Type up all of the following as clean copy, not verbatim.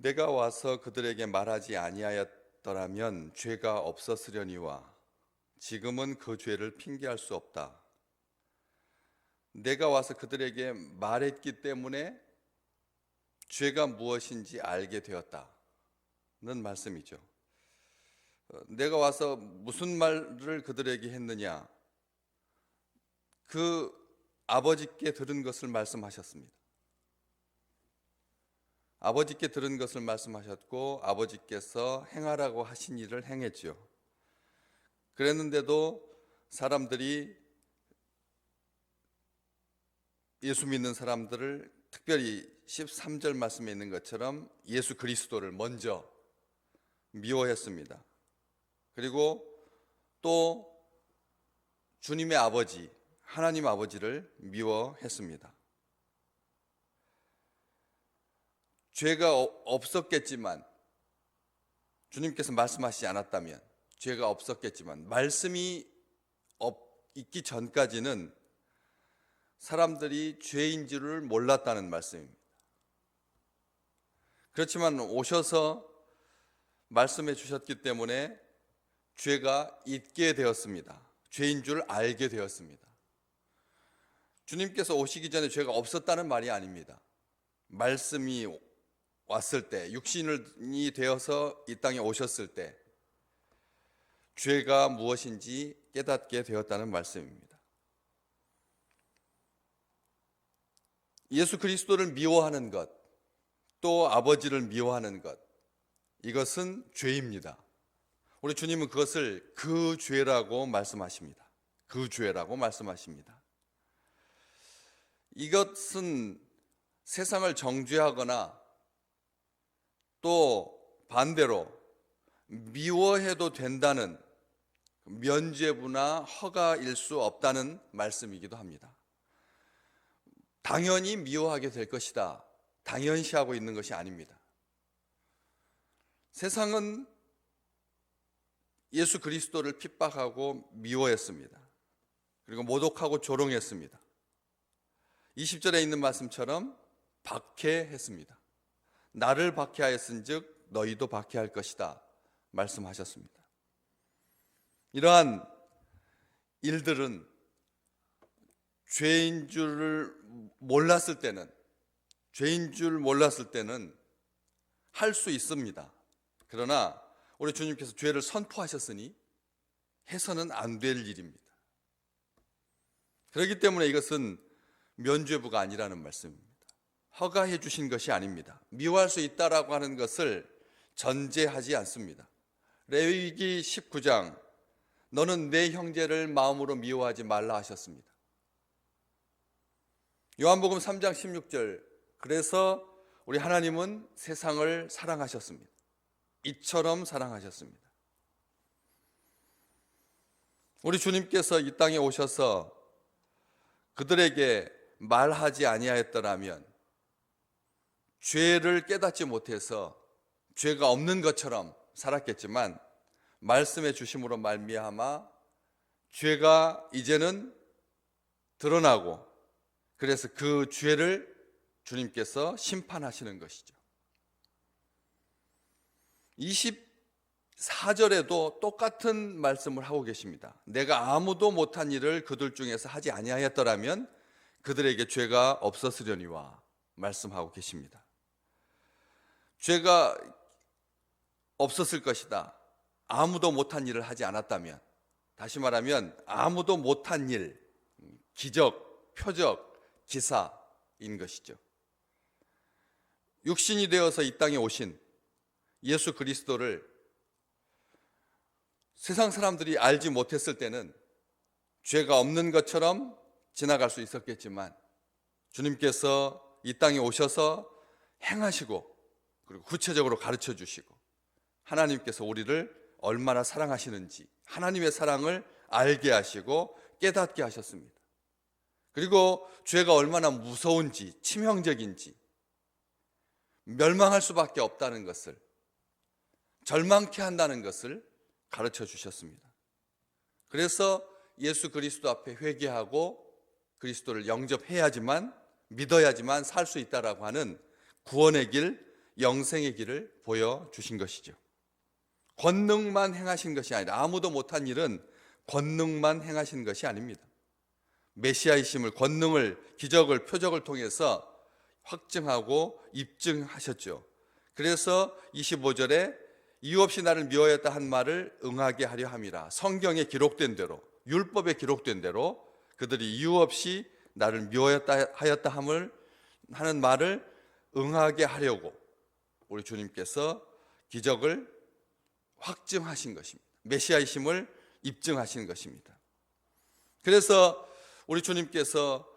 내가 와서 그들에게 말하지 아니하였더라면 죄가 없었으려니와 지금은 그 죄를 핑계할 수 없다. 내가 와서 그들에게 말했기 때문에 죄가 무엇인지 알게 되었다는 말씀이죠. 내가 와서 무슨 말을 그들에게 했느냐? 그 아버지께 들은 것을 말씀하셨습니다. 아버지께 들은 것을 말씀하셨고 아버지께서 행하라고 하신 일을 행했죠. 그랬는데도 사람들이, 예수 믿는 사람들을, 특별히 13절 말씀에 있는 것처럼 예수 그리스도를 먼저 미워했습니다. 그리고 또 주님의 아버지, 하나님 아버지를 미워했습니다. 죄가 없었겠지만, 주님께서 말씀하시지 않았다면 죄가 없었겠지만, 말씀이 있기 전까지는 사람들이 죄인 줄을 몰랐다는 말씀입니다. 그렇지만 오셔서 말씀해 주셨기 때문에 죄가 있게 되었습니다. 죄인 줄 알게 되었습니다. 주님께서 오시기 전에 죄가 없었다는 말이 아닙니다. 말씀이 왔을 때, 육신이 되어서 이 땅에 오셨을 때 죄가 무엇인지 깨닫게 되었다는 말씀입니다. 예수 그리스도를 미워하는 것, 또 아버지를 미워하는 것, 이것은 죄입니다. 우리 주님은 그것을 그 죄라고 말씀하십니다. 그 죄라고 말씀하십니다. 이것은 세상을 정죄하거나 또 반대로 미워해도 된다는 면죄부나 허가일 수 없다는 말씀이기도 합니다. 당연히 미워하게 될 것이다, 당연시하고 있는 것이 아닙니다. 세상은 예수 그리스도를 핍박하고 미워했습니다. 그리고 모독하고 조롱했습니다. 20절에 있는 말씀처럼 박해했습니다. 나를 박해하였은즉 너희도 박해할 것이다 말씀하셨습니다. 이러한 일들은 죄인 줄 몰랐을 때는 할 수 있습니다. 그러나 우리 주님께서 죄를 선포하셨으니 해서는 안 될 일입니다. 그렇기 때문에 이것은 면죄부가 아니라는 말씀입니다. 허가해 주신 것이 아닙니다. 미워할 수 있다라고 하는 것을 전제하지 않습니다. 레위기 19장, 너는 내 형제를 마음으로 미워하지 말라 하셨습니다. 요한복음 3장 16절, 그래서 우리 하나님은 세상을 사랑하셨습니다. 이처럼 사랑하셨습니다. 우리 주님께서 이 땅에 오셔서 그들에게 말하지 아니하였더라면 죄를 깨닫지 못해서 죄가 없는 것처럼 살았겠지만, 말씀해 주심으로 말미암아 죄가 이제는 드러나고, 그래서 그 죄를 주님께서 심판하시는 것이죠. 24절에도 똑같은 말씀을 하고 계십니다. 내가 아무도 못한 일을 그들 중에서 하지 아니하였더라면 그들에게 죄가 없었으려니와 말씀하고 계십니다. 죄가 없었을 것이다. 아무도 못한 일을 하지 않았다면, 다시 말하면 아무도 못한 일, 기적, 표적, 기사인 것이죠. 육신이 되어서 이 땅에 오신 예수 그리스도를 세상 사람들이 알지 못했을 때는 죄가 없는 것처럼 지나갈 수 있었겠지만, 주님께서 이 땅에 오셔서 행하시고, 그리고 구체적으로 가르쳐 주시고, 하나님께서 우리를 얼마나 사랑하시는지 하나님의 사랑을 알게 하시고 깨닫게 하셨습니다. 그리고 죄가 얼마나 무서운지, 치명적인지, 멸망할 수밖에 없다는 것을, 절망케 한다는 것을 가르쳐 주셨습니다. 그래서 예수 그리스도 앞에 회개하고 그리스도를 영접해야지만, 믿어야지만 살 수 있다라고 하는 구원의 길, 영생의 길을 보여주신 것이죠. 권능만 행하신 것이 아니라, 아무도 못한 일은 권능만 행하신 것이 아닙니다. 메시아이심을, 권능을, 기적을, 표적을 통해서 확증하고 입증하셨죠. 그래서 25절에 이유 없이 나를 미워하였다 한 말을 응하게 하려 함이라. 성경에 기록된 대로, 율법에 기록된 대로 그들이 이유 없이 나를 미워하였다 하는 말을 응하게 하려고 우리 주님께서 기적을 확증하신 것입니다. 메시아이심을 입증하신 것입니다. 그래서 우리 주님께서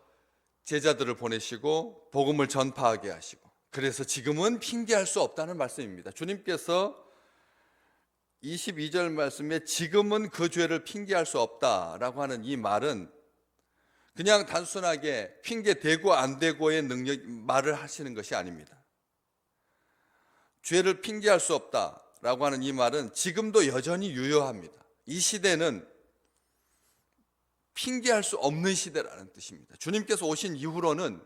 제자들을 보내시고 복음을 전파하게 하시고, 그래서 지금은 핑계할 수 없다는 말씀입니다. 주님께서 22절 말씀에 지금은 그 죄를 핑계할 수 없다라고 하는 이 말은 그냥 단순하게 핑계 대고 안 대고의 말을 하시는 것이 아닙니다. 죄를 핑계할 수 없다라고 하는 이 말은 지금도 여전히 유효합니다. 이 시대는 핑계할 수 없는 시대라는 뜻입니다. 주님께서 오신 이후로는,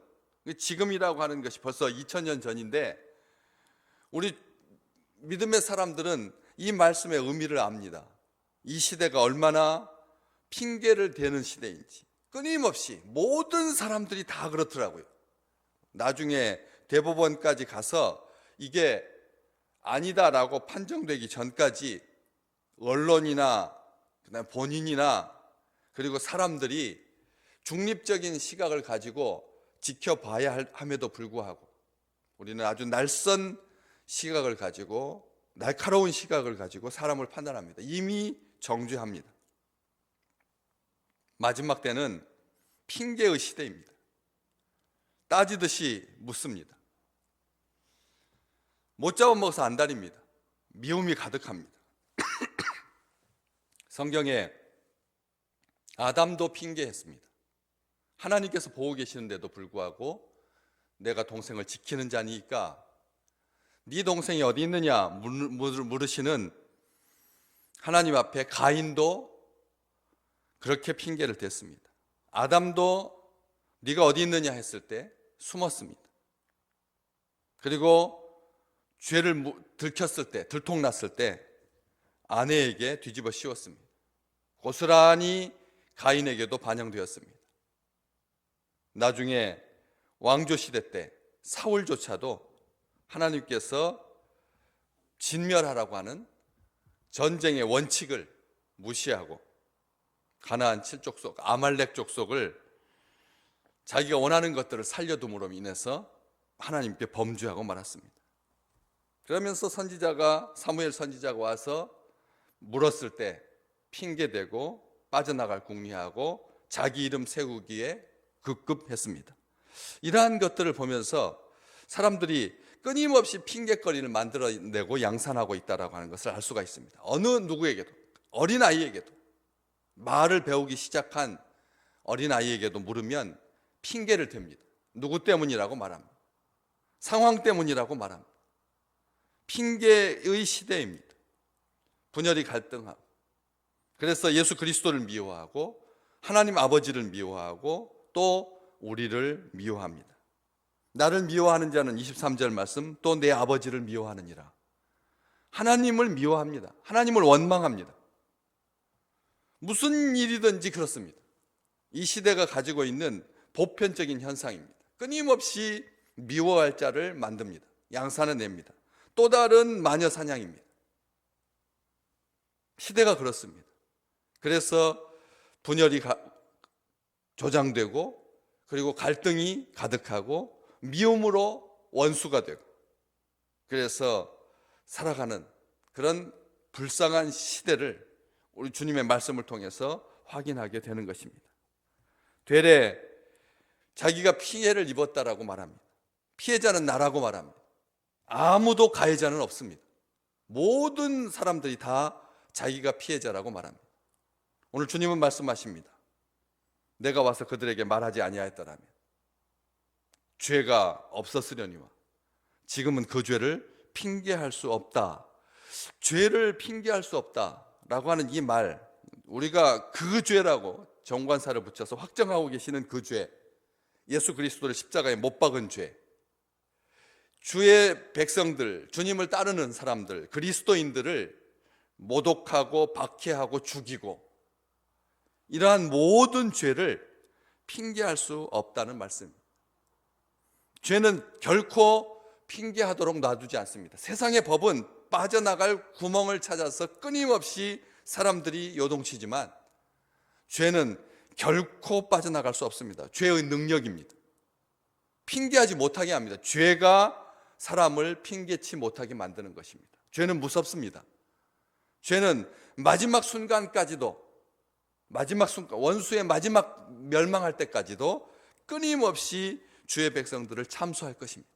지금이라고 하는 것이 벌써 2000년 전인데 우리 믿음의 사람들은 이 말씀의 의미를 압니다. 이 시대가 얼마나 핑계를 대는 시대인지. 끊임없이 모든 사람들이 다 그렇더라고요. 나중에 대법원까지 가서 이게 아니다라고 판정되기 전까지 언론이나 그다음에 본인이나 그리고 사람들이 중립적인 시각을 가지고 지켜봐야 함에도 불구하고 우리는 아주 날선 시각을 가지고, 날카로운 시각을 가지고 사람을 판단합니다. 이미 정죄합니다. 마지막 때는 핑계의 시대입니다. 따지듯이 묻습니다. 못 잡아먹어서 안달입니다. 미움이 가득합니다. 성경에 아담도 핑계했습니다. 하나님께서 보고 계시는데도 불구하고 내가 동생을 지키는 자니까 네 동생이 어디 있느냐 물으시는 하나님 앞에 가인도 그렇게 핑계를 댔습니다. 아담도 네가 어디 있느냐 했을 때 숨었습니다. 그리고 죄를 들켰을 때, 들통났을 때 아내에게 뒤집어 씌웠습니다. 고스란히 가인에게도 반영되었습니다. 나중에 왕조 시대 때 사울조차도 하나님께서 진멸하라고 하는 전쟁의 원칙을 무시하고 가나안 7족속, 아말렉 족속을 자기가 원하는 것들을 살려둠으로 인해서 하나님께 범죄하고 말았습니다. 그러면서 사무엘 선지자가 와서 물었을 때 핑계대고 빠져나갈 궁리하고 자기 이름 세우기에 급급했습니다. 이러한 것들을 보면서 사람들이 끊임없이 핑계거리를 만들어내고 양산하고 있다고 하는 것을 알 수가 있습니다. 어느 누구에게도, 어린아이에게도, 말을 배우기 시작한 어린아이에게도 물으면 핑계를 댑니다. 누구 때문이라고 말합니다. 상황 때문이라고 말합니다. 핑계의 시대입니다. 분열이 갈등하고, 그래서 예수 그리스도를 미워하고 하나님 아버지를 미워하고 또 우리를 미워합니다. 나를 미워하는 자는 23절 말씀, 또 내 아버지를 미워하느니라. 하나님을 미워합니다. 하나님을 원망합니다. 무슨 일이든지 그렇습니다. 이 시대가 가지고 있는 보편적인 현상입니다. 끊임없이 미워할 자를 만듭니다. 양산해냅니다. 또 다른 마녀 사냥입니다. 시대가 그렇습니다. 그래서 분열이 조장되고, 그리고 갈등이 가득하고 미움으로 원수가 되고, 그래서 살아가는 그런 불쌍한 시대를 우리 주님의 말씀을 통해서 확인하게 되는 것입니다. 되레 자기가 피해를 입었다라고 말합니다. 피해자는 나라고 말합니다. 아무도 가해자는 없습니다. 모든 사람들이 다 자기가 피해자라고 말합니다. 오늘 주님은 말씀하십니다. 내가 와서 그들에게 말하지 아니하였더라면 죄가 없었으려니와 지금은 그 죄를 핑계할 수 없다. 죄를 핑계할 수 없다라고 하는 이 말, 우리가 그 죄라고 정관사를 붙여서 확정하고 계시는 그 죄, 예수 그리스도를 십자가에 못 박은 죄, 주의 백성들, 주님을 따르는 사람들, 그리스도인들을 모독하고 박해하고 죽이고 이러한 모든 죄를 핑계할 수 없다는 말씀입니다. 죄는 결코 핑계하도록 놔두지 않습니다. 세상의 법은 빠져나갈 구멍을 찾아서 끊임없이 사람들이 요동치지만 죄는 결코 빠져나갈 수 없습니다. 죄의 능력입니다. 핑계하지 못하게 합니다. 죄가 사람을 핑계치 못하게 만드는 것입니다. 죄는 무섭습니다. 죄는 마지막 순간까지도, 원수의 마지막 멸망할 때까지도 끊임없이 주의 백성들을 참수할 것입니다.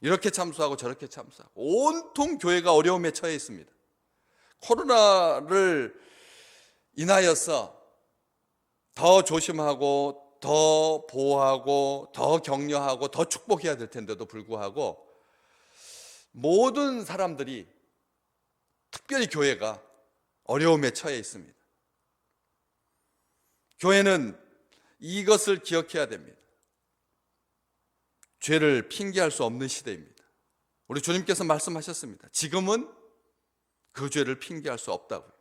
이렇게 참수하고 저렇게 참수하고 온통 교회가 어려움에 처해 있습니다. 코로나를 인하여서 더 조심하고 더 보호하고 더 격려하고 더 축복해야 될 텐데도 불구하고 모든 사람들이, 특별히 교회가 어려움에 처해 있습니다. 교회는 이것을 기억해야 됩니다. 죄를 핑계할 수 없는 시대입니다. 우리 주님께서 말씀하셨습니다. 지금은 그 죄를 핑계할 수 없다고요.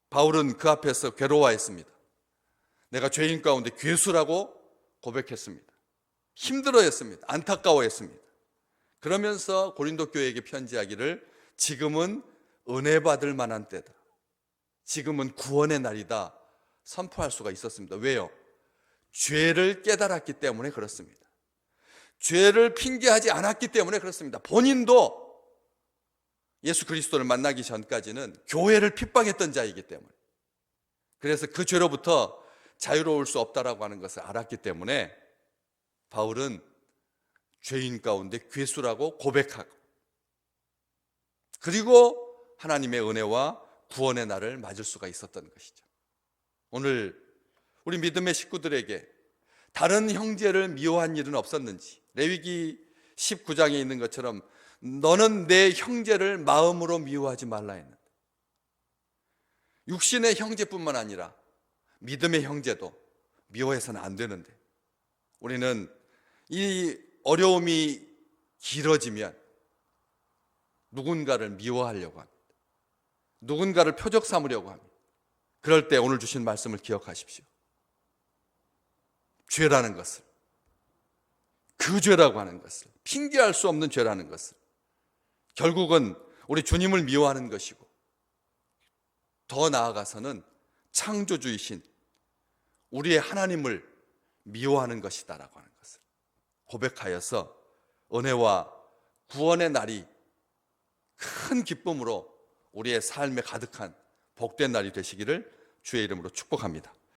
바울은 그 앞에서 괴로워했습니다. 내가 죄인 가운데 괴수라고 고백했습니다. 힘들어했습니다. 안타까워했습니다. 그러면서 고린도 교회에게 편지하기를 지금은 은혜 받을 만한 때다, 지금은 구원의 날이다 선포할 수가 있었습니다. 왜요? 죄를 깨달았기 때문에 그렇습니다. 죄를 핑계하지 않았기 때문에 그렇습니다. 본인도 예수 그리스도를 만나기 전까지는 교회를 핍박했던 자이기 때문에, 그래서 그 죄로부터 자유로울 수 없다라고 하는 것을 알았기 때문에 바울은 죄인 가운데 괴수라고 고백하고, 그리고 하나님의 은혜와 구원의 날을 맞을 수가 있었던 것이죠. 오늘 우리 믿음의 식구들에게 다른 형제를 미워한 일은 없었는지, 레위기 19장에 있는 것처럼 너는 내 형제를 마음으로 미워하지 말라 했는데, 육신의 형제뿐만 아니라 믿음의 형제도 미워해서는 안 되는데, 우리는 이 어려움이 길어지면 누군가를 미워하려고 합니다. 누군가를 표적 삼으려고 합니다. 그럴 때 오늘 주신 말씀을 기억하십시오. 죄라는 것을, 그 죄라고 하는 것을, 핑계할 수 없는 죄라는 것을, 결국은 우리 주님을 미워하는 것이고, 더 나아가서는 창조주이신 우리의 하나님을 미워하는 것이다라고 하는 것을 고백하여서 은혜와 구원의 날이 큰 기쁨으로 우리의 삶에 가득한 복된 날이 되시기를 주의 이름으로 축복합니다.